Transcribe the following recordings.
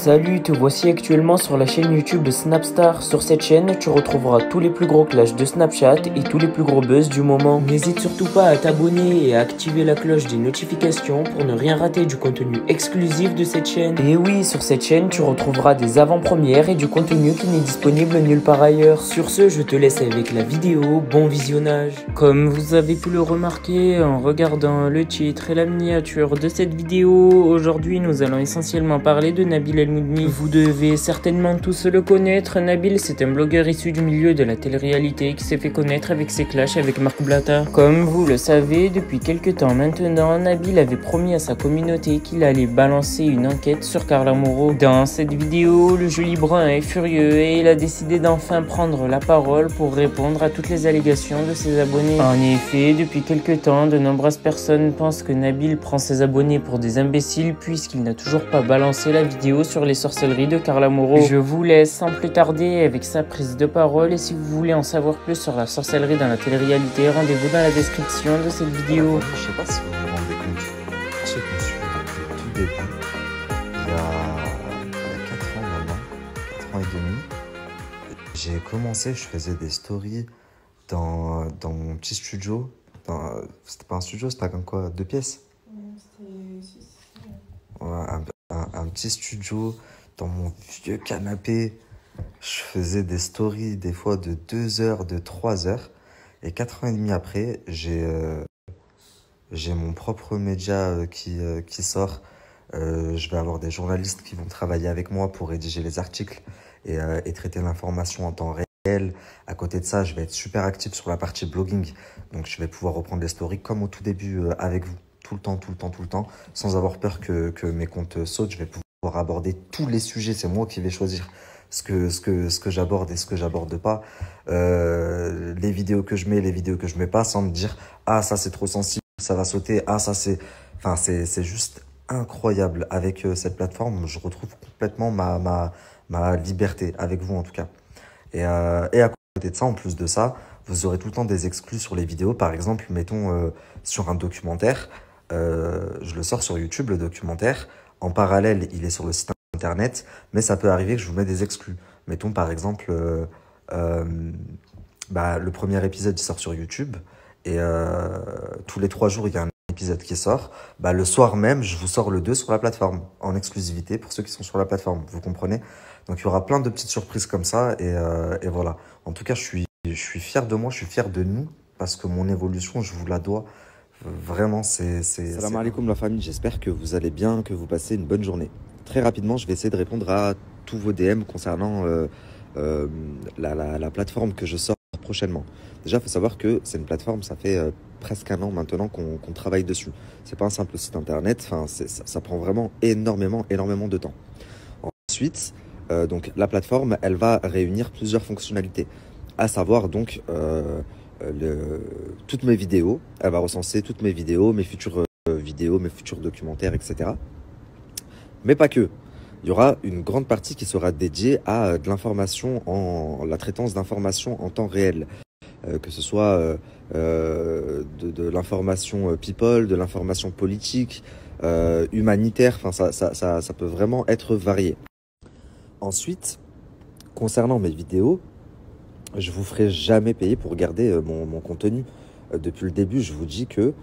Salut, te voici actuellement sur la chaîne YouTube de Snapstar. Sur cette chaîne, tu retrouveras tous les plus gros clashs de Snapchat et tous les plus gros buzz du moment. N'hésite surtout pas à t'abonner et à activer la cloche des notifications pour ne rien rater du contenu exclusif de cette chaîne. Et oui, sur cette chaîne, tu retrouveras des avant-premières et du contenu qui n'est disponible nulle part ailleurs. Sur ce, je te laisse avec la vidéo. Bon visionnage. Comme vous avez pu le remarquer en regardant le titre et la miniature de cette vidéo, aujourd'hui nous allons essentiellement parler de Nabil El-Moudni. Vous devez certainement tous le connaître. Nabil, c'est un blogueur issu du milieu de la télé-réalité qui s'est fait connaître avec ses clashs avec Marc Blatta. Comme vous le savez, depuis quelques temps maintenant, Nabil avait promis à sa communauté qu'il allait balancer une enquête sur Carla Moreau. Dans cette vidéo, le joli brun est furieux et il a décidé d'enfin prendre la parole pour répondre à toutes les allégations de ses abonnés. En effet, depuis quelques temps, de nombreuses personnes pensent que Nabil prend ses abonnés pour des imbéciles puisqu'il n'a toujours pas balancé la vidéo sur les sorcelleries de Carla Moreau. Je vous laisse sans plus tarder avec sa prise de parole et si vous voulez en savoir plus sur la sorcellerie dans la télé-réalité, rendez-vous dans la description de cette vidéo. Je sais pas si vous vous rendez compte, pour ceux qui me suivent depuis le tout début, il y a 4 ans maintenant, 4 ans et demi, j'ai commencé, je faisais des stories dans mon petit studio. C'était pas un studio, c'était comme quoi, 2 pièces. Ouais, un petit studio dans mon vieux canapé. Je faisais des stories des fois de 2 heures, de 3 heures. Et 4 ans et demi après, j'ai mon propre média qui sort. Je vais avoir des journalistes qui vont travailler avec moi pour rédiger les articles et traiter l'information en temps réel. À côté de ça, je vais être super actif sur la partie blogging. Donc, je vais pouvoir reprendre les stories comme au tout début avec vous. Tout le temps, sans avoir peur que mes comptes sautent. Je vais pouvoir aborder tous les sujets. C'est moi qui vais choisir ce que j'aborde et ce que j'aborde pas. Les vidéos que je mets, les vidéos que je mets pas, sans me dire « Ah, ça c'est trop sensible, ça va sauter. Ah, ça c'est... » Enfin, c'est juste incroyable. Avec cette plateforme, je retrouve complètement ma liberté, avec vous en tout cas. Et à côté de ça, en plus de ça, vous aurez tout le temps des exclus sur les vidéos. Par exemple, mettons sur un documentaire, je le sors sur YouTube, le documentaire. En parallèle, il est sur le site internet, mais ça peut arriver que je vous mette des exclus. Mettons par exemple, le premier épisode il sort sur YouTube et tous les 3 jours, il y a un épisode qui sort. Le soir même, je vous sors le 2 sur la plateforme, en exclusivité pour ceux qui sont sur la plateforme, vous comprenez? Donc il y aura plein de petites surprises comme ça et voilà. En tout cas, je suis fier de moi, je suis fier de nous parce que mon évolution, je vous la dois. Vraiment, Salam alaikum la famille, j'espère que vous allez bien, que vous passez une bonne journée. Très rapidement, je vais essayer de répondre à tous vos DM concernant la plateforme que je sors prochainement. Déjà, il faut savoir que c'est une plateforme, ça fait presque 1 an maintenant qu'on travaille dessus. C'est pas un simple site internet, ça prend vraiment énormément de temps. Ensuite, donc, la plateforme, elle va réunir plusieurs fonctionnalités, à savoir donc toutes mes vidéos. Elle va recenser toutes mes vidéos, mes futures vidéos, mes futurs documentaires, etc. Mais pas que. Il y aura une grande partie qui sera dédiée à de l'information, la traitance d'informations en temps réel. Que ce soit de l'information people, de l'information politique, humanitaire, enfin ça peut vraiment être varié. Ensuite, concernant mes vidéos, je vous ferai jamais payer pour regarder mon contenu. Depuis le début, je vous dis que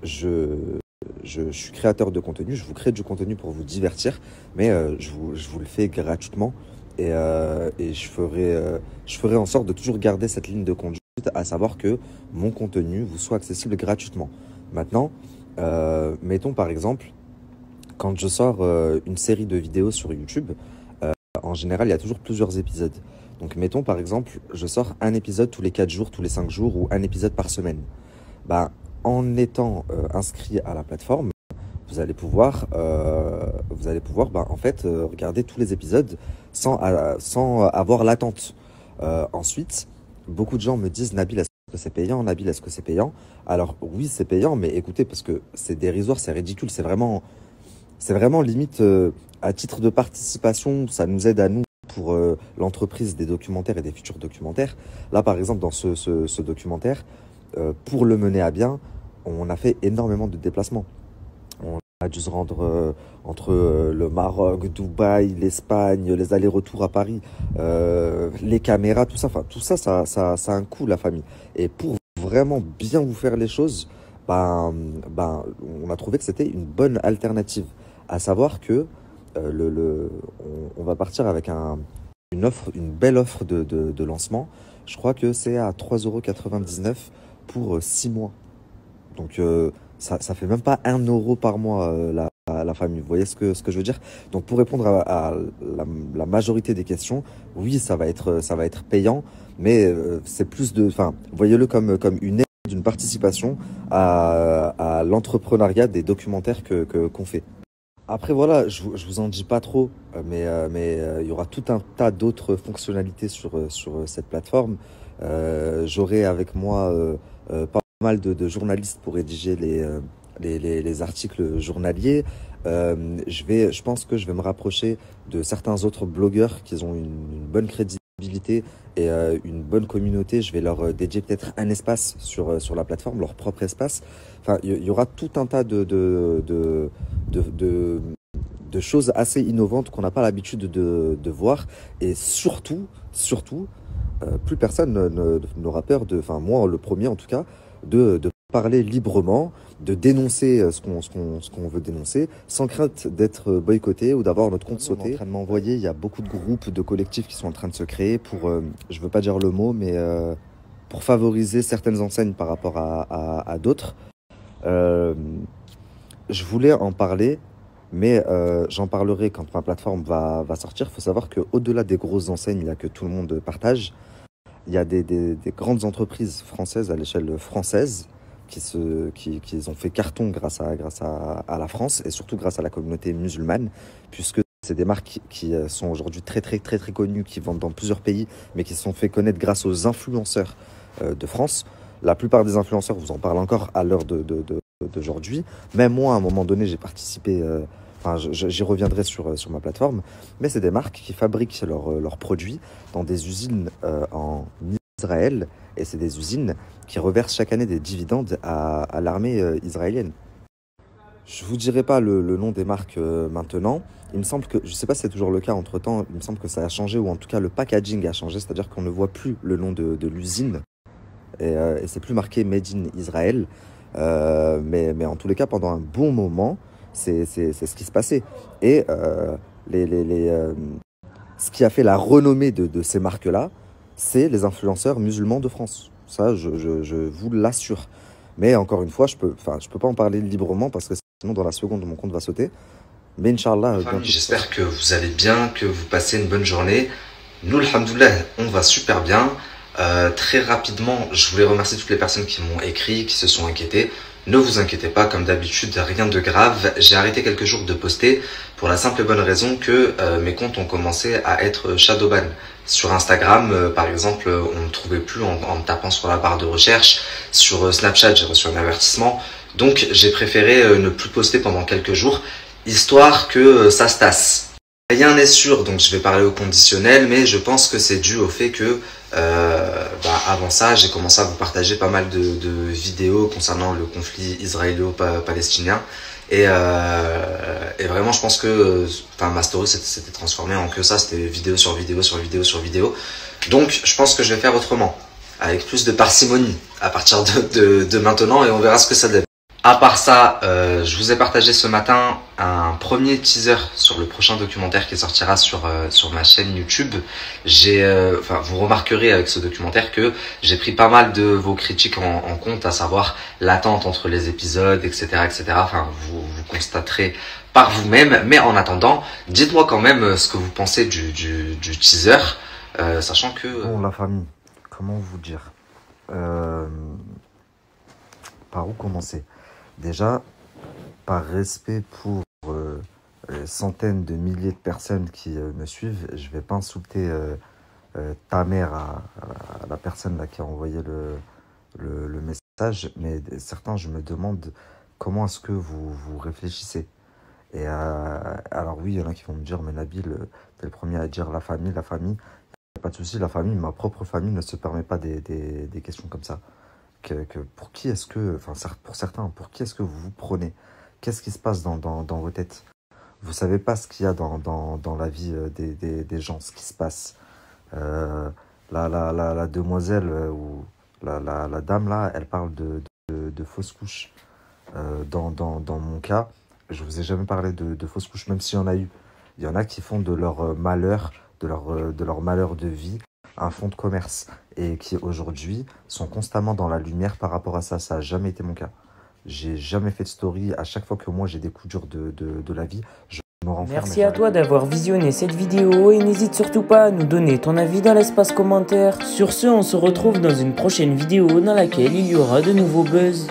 je suis créateur de contenu, je vous crée du contenu pour vous divertir, mais je vous le fais gratuitement et je ferai en sorte de toujours garder cette ligne de conduite, à savoir que mon contenu vous soit accessible gratuitement. Maintenant, mettons par exemple, quand je sors une série de vidéos sur YouTube, en général, il y a toujours plusieurs épisodes. Donc, mettons par exemple, je sors un épisode tous les 4 jours, tous les 5 jours ou un épisode par semaine. En étant inscrit à la plateforme, vous allez pouvoir en fait regarder tous les épisodes sans avoir l'attente. Ensuite, beaucoup de gens me disent Nabil, est-ce que c'est payant? Nabil, est-ce que c'est payant? Alors oui, c'est payant, mais écoutez, parce que c'est dérisoire, c'est ridicule, c'est vraiment limite à titre de participation, ça nous aide à nous pour l'entreprise des documentaires et des futurs documentaires. Là, par exemple, dans ce documentaire, pour le mener à bien, on a fait énormément de déplacements. a dû se rendre entre le Maroc, Dubaï, l'Espagne, les allers-retours à Paris, les caméras, tout ça. Enfin, tout ça, ça a un coût, la famille. Et pour vraiment bien vous faire les choses, ben, on a trouvé que c'était une bonne alternative. À savoir que on va partir avec une offre, une belle offre de lancement. Je crois que c'est à 3,99 € pour 6 mois. Donc ça fait même pas 1 € par mois la famille. Vous voyez ce que je veux dire? Donc pour répondre à la majorité des questions, oui, ça va être payant, mais c'est plus de, enfin, voyez-le comme une aide, une participation à l'entrepreneuriat des documentaires qu'on fait. Après voilà, je vous en dis pas trop, mais il y aura tout un tas d'autres fonctionnalités sur cette plateforme. J'aurai avec moi pas mal de journalistes pour rédiger les articles journaliers. Je pense que je vais me rapprocher de certains autres blogueurs qui ont une bonne crédibilité et une bonne communauté. Je vais leur dédier peut-être un espace sur la plateforme, leur propre espace. Enfin, il y aura tout un tas de choses assez innovantes qu'on n'a pas l'habitude de voir. Et surtout, plus personne n'aura peur enfin moi le premier en tout cas, de parler librement, de dénoncer ce qu'on veut dénoncer, sans crainte d'être boycotté ou d'avoir notre compte sauté. On est en train de m'envoyer, il y a beaucoup de groupes, de collectifs qui sont en train de se créer pour, je veux pas dire le mot, mais pour favoriser certaines enseignes par rapport à d'autres. Euh, je voulais en parler, mais j'en parlerai quand ma plateforme va sortir. Il faut savoir qu'au-delà des grosses enseignes là, que tout le monde partage, il y a des grandes entreprises françaises à l'échelle française qui ont fait carton grâce à la France et surtout grâce à la communauté musulmane, puisque c'est des marques qui sont aujourd'hui très, très, très, très connues, qui vendent dans plusieurs pays, mais qui se sont fait connaître grâce aux influenceurs de France. La plupart des influenceurs vous en parlent encore à l'heure d'aujourd'hui. Même moi, à un moment donné, j'ai participé. Enfin, j'y reviendrai sur ma plateforme, mais c'est des marques qui fabriquent leurs produits dans des usines en Israël, et c'est des usines qui reversent chaque année des dividendes à l'armée israélienne. Je vous dirai pas le nom des marques maintenant. Il me semble que, je sais pas si c'est toujours le cas entre-temps, il me semble que ça a changé, ou en tout cas le packaging a changé, c'est-à-dire qu'on ne voit plus le nom de l'usine, et c'est plus marqué Made in Israël. Mais en tous les cas, pendant un bon moment, c'est ce qui se passait. Et ce qui a fait la renommée de ces marques-là, c'est les influenceurs musulmans de France. Ça, je vous l'assure. Mais encore une fois, je peux pas en parler librement parce que sinon, dans la seconde, mon compte va sauter. Mais Inch'Allah, j'espère que vous allez bien, que vous passez une bonne journée. Nous, alhamdoulilah, on va super bien. Très rapidement, je voulais remercier toutes les personnes qui m'ont écrit, qui se sont inquiétées. Ne vous inquiétez pas, comme d'habitude, rien de grave. J'ai arrêté quelques jours de poster pour la simple et bonne raison que mes comptes ont commencé à être shadowban. Sur Instagram, par exemple, on ne trouvait plus en me tapant sur la barre de recherche. Sur Snapchat, j'ai reçu un avertissement. Donc, j'ai préféré ne plus poster pendant quelques jours, histoire que ça se tasse. Rien n'est sûr, donc je vais parler au conditionnel, mais je pense que c'est dû au fait que avant ça, j'ai commencé à vous partager pas mal de vidéos concernant le conflit israélo-palestinien. Et vraiment, je pense que ma story s'était transformée en que ça, c'était vidéo sur vidéo sur vidéo sur vidéo. Donc, je pense que je vais faire autrement, avec plus de parcimonie à partir de maintenant, et on verra ce que ça donne. À part ça, je vous ai partagé ce matin un premier teaser sur le prochain documentaire qui sortira sur ma chaîne YouTube. Vous remarquerez avec ce documentaire que j'ai pris pas mal de vos critiques en compte, à savoir l'attente entre les épisodes, etc., etc. Enfin, vous constaterez par vous-même. Mais en attendant, dites-moi quand même ce que vous pensez du teaser, sachant que... Bon, la famille, comment vous dire par où commencer? Déjà, par respect pour les centaines de milliers de personnes qui me suivent, je vais pas insulter ta mère à la personne là, qui a envoyé le message, mais certains, je me demande comment est-ce que vous réfléchissez. Et alors oui, il y en a qui vont me dire, mais Nabil, t'es le premier à dire la famille, pas de souci, la famille, ma propre famille ne se permet pas des questions comme ça. Pour qui est-ce que, pour certains, pour qui est-ce que vous vous prenez? qu'est-ce qui se passe dans vos têtes? Vous savez pas ce qu'il y a dans la vie des gens, ce qui se passe. Euh, la demoiselle ou la dame là, elle parle de fausses couches. Dans mon cas, je vous ai jamais parlé de fausses couches, même s'il y en a eu. Il y en a qui font de leur malheur, de leur malheur de vie, un fonds de commerce et qui aujourd'hui sont constamment dans la lumière par rapport à ça. Ça n'a jamais été mon cas. J'ai jamais fait de story. À chaque fois que moi j'ai des coups durs de la vie, je me renferme. Merci à toi d'avoir visionné cette vidéo et n'hésite surtout pas à nous donner ton avis dans l'espace commentaire. Sur ce, on se retrouve dans une prochaine vidéo dans laquelle il y aura de nouveaux buzz.